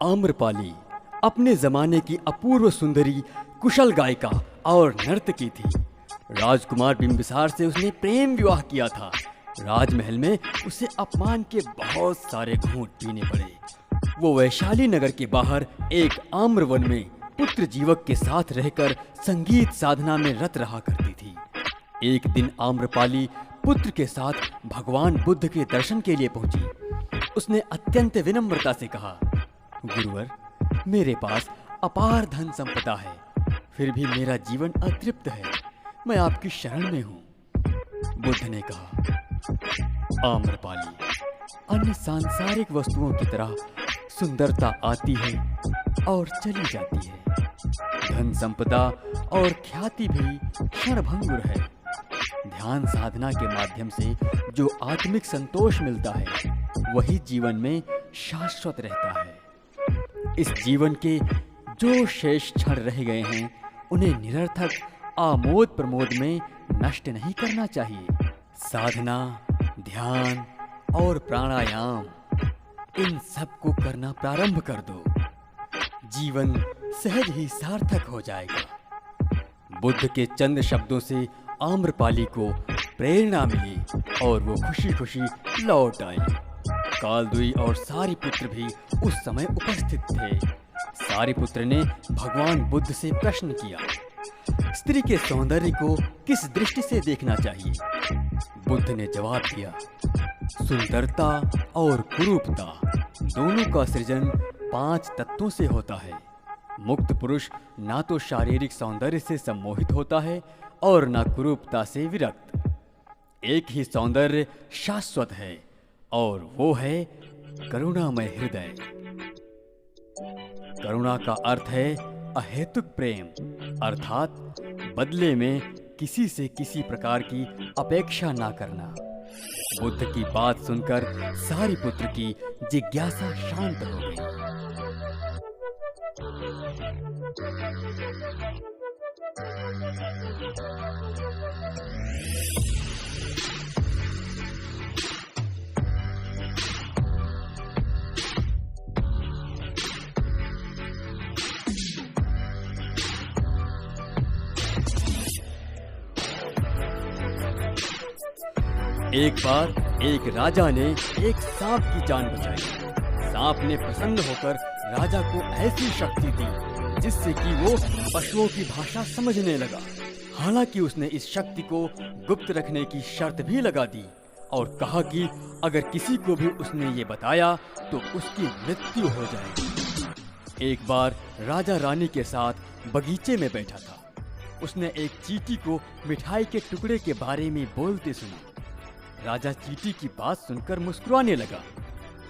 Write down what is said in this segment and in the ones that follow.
आम्रपाली अपने जमाने की अपूर्व सुंदरी, कुशल गायिका और नर्तकी थी। राजकुमार बिंबिसार से उसने प्रेम विवाह किया था। राजमहल में उसे अपमान के बहुत सारे घूंट पीने पड़े। वो वैशाली नगर के बाहर एक आम्रवन में पुत्र जीवक के साथ रहकर संगीत साधना में रत रहा करती थी। एक दिन आम्रपाली पुत्र के साथ भगवान बुद्ध के दर्शन के लिए पहुंची। उसने अत्यंत विनम्रता से कहा, गुरुवर, मेरे पास अपार धन संपदा है, फिर भी मेरा जीवन अतृप्त है। मैं आपकी शरण में हूँ। बुद्ध ने कहा, आम्रपाली, अन्य सांसारिक वस्तुओं की तरह सुंदरता आती है और चली जाती है। धन संपदा और ख्याति भी क्षणभंगुर है। ध्यान साधना के माध्यम से जो आत्मिक संतोष मिलता है, वही जीवन में शाश्वत रहता है। इस जीवन के जो शेष क्षण रह गए हैं, उन्हें निरर्थक आमोद प्रमोद में नष्ट नहीं करना चाहिए। साधना, ध्यान और प्राणायाम, इन सब को करना प्रारंभ कर दो। जीवन सहज ही सार्थक हो जाएगा। बुद्ध के चंद शब्दों से आम्रपाली को प्रेरणा मिली और वो खुशी खुशी लौट आई। कालदुई और सारिपुत्र भी उस समय उपस्थित थे। सारिपुत्र ने भगवान बुद्ध से प्रश्न किया, स्त्री के सौंदर्य को किस दृष्टि से देखना चाहिए? बुद्ध ने जवाब दिया, सुंदरता और कुरूपता दोनों का सृजन 5 तत्वों से होता है। मुक्त पुरुष ना तो शारीरिक सौंदर्य से सम्मोहित होता है और ना कुरूपता से विरक्त। एक ही सौंदर्य शाश्वत है और वो है करुणामय हृदय। करुणा का अर्थ है अहेतुक प्रेम, अर्थात बदले में किसी से किसी प्रकार की अपेक्षा ना करना। बुद्ध की बात सुनकर सारिपुत्र की जिज्ञासा शांत हो गई। एक बार एक राजा ने एक सांप की जान बचाई। सांप ने प्रसन्न होकर राजा को ऐसी शक्ति दी जिससे कि वो पशुओं की भाषा समझने लगा। हालांकि उसने इस शक्ति को गुप्त रखने की शर्त भी लगा दी और कहा कि अगर किसी को भी उसने ये बताया तो उसकी मृत्यु हो जाएगी। एक बार राजा रानी के साथ बगीचे में बैठा था। उसने एक चींटी को मिठाई के टुकड़े के बारे में बोलते सुना। राजा चींटी की बात सुनकर मुस्कुराने लगा।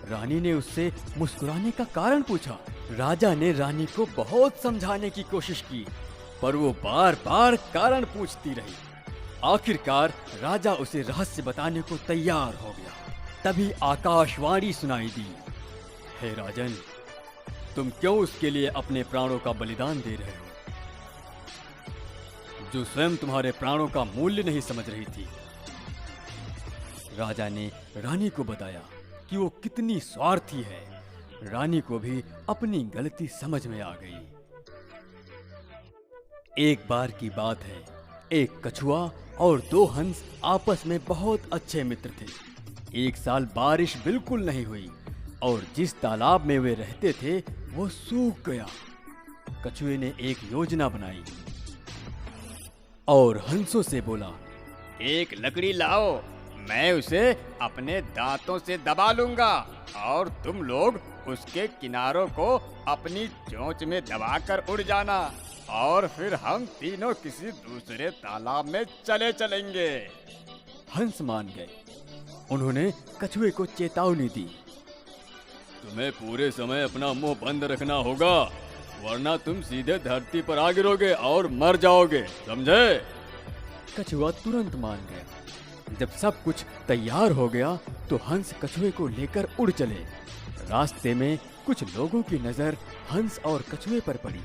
रानी ने उससे मुस्कुराने का कारण पूछा। राजा ने रानी को बहुत समझाने की कोशिश की, पर वो बार बार कारण पूछती रही। आखिरकार राजा उसे रहस्य बताने को तैयार हो गया। तभी आकाशवाणी सुनाई दी, हे राजन, तुम क्यों उसके लिए अपने प्राणों का बलिदान दे रहे हो, जो स्वयं तुम्हारे प्राणों का मूल्य नहीं समझ रही थी? राजा ने रानी को बताया कि वो कितनी स्वार्थी है। रानी को भी अपनी गलती समझ में आ गई। एक बार की बात है, एक कछुआ और 2 हंस आपस में बहुत अच्छे मित्र थे। एक साल बारिश बिल्कुल नहीं हुई और जिस तालाब में वे रहते थे वो सूख गया। कछुए ने एक योजना बनाई और हंसों से बोला, एक लकड़ी लाओ, मैं उसे अपने दांतों से दबा लूंगा और तुम लोग उसके किनारों को अपनी चोंच में दबाकर उड़ जाना और फिर हम तीनों किसी दूसरे तालाब में चले चलेंगे। हंस मान गए। उन्होंने कछुए को चेतावनी दी, तुम्हें पूरे समय अपना मुंह बंद रखना होगा, वरना तुम सीधे धरती पर आ गिरोगे और मर जाओगे, समझे? कछुआ तुरंत मान गया। जब सब कुछ तैयार हो गया तो हंस कछुए को लेकर उड़ चले। रास्ते में कुछ लोगों की नजर हंस और कछुए पर पड़ी।